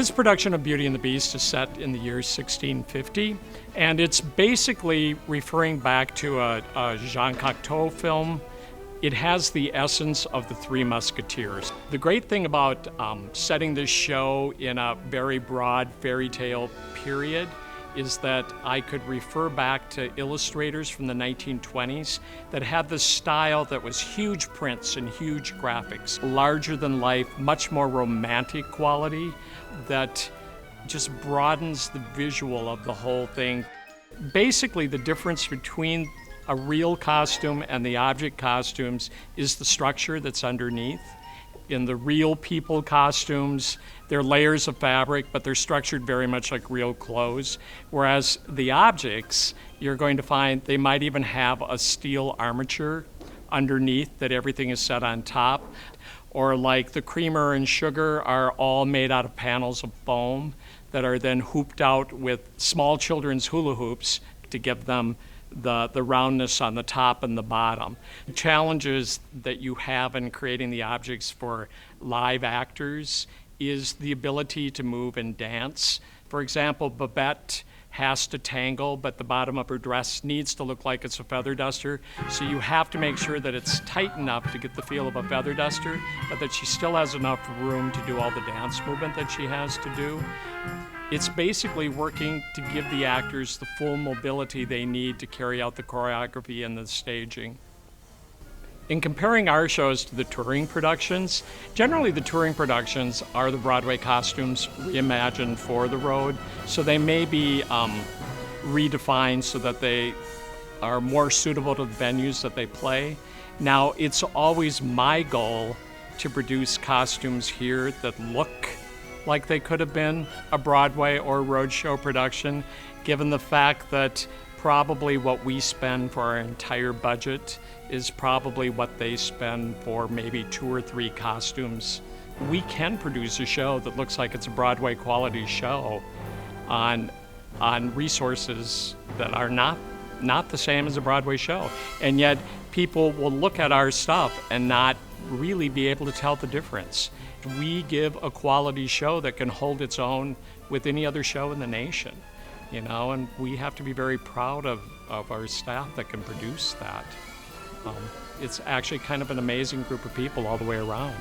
This production of Beauty and the Beast is set in the year 1650, and it's basically referring back to a Jean Cocteau film. It has the essence of the Three Musketeers. The great thing about setting this show in a very broad fairy tale period is that I could refer back to illustrators from the 1920s that had this style that was huge prints and huge graphics, larger than life, much more romantic quality that just broadens the visual of the whole thing. Basically, the difference between a real costume and the object costumes is the structure that's underneath. In the real people costumes, they're layers of fabric, but they're structured very much like real clothes. Whereas the objects, you're going to find they might even have a steel armature underneath that everything is set on top. Or like the creamer and sugar are all made out of panels of foam that are then hooped out with small children's hula hoops to give them the roundness on the top and the bottom. The challenges that you have in creating the objects for live actors is the ability to move and dance. For example, Babette has to tangle, but the bottom of her dress needs to look like it's a feather duster. So you have to make sure that it's tight enough to get the feel of a feather duster, but that she still has enough room to do all the dance movement that she has to do. It's basically working to give the actors the full mobility they need to carry out the choreography and the staging. In comparing our shows to the touring productions, generally the touring productions are the Broadway costumes reimagined for the road, so they may be redefined so that they are more suitable to the venues that they play. Now, it's always my goal to produce costumes here that look like they could have been a Broadway or roadshow production, given the fact that probably what we spend for our entire budget is probably what they spend for maybe 2 or 3 costumes. We can produce a show that looks like it's a Broadway quality show on resources that are not the same as a Broadway show. And yet people will look at our stuff and not really be able to tell the difference. We give a quality show that can hold its own with any other show in the nation, and we have to be very proud of our staff that can produce that. It's actually kind of an amazing group of people all the way around.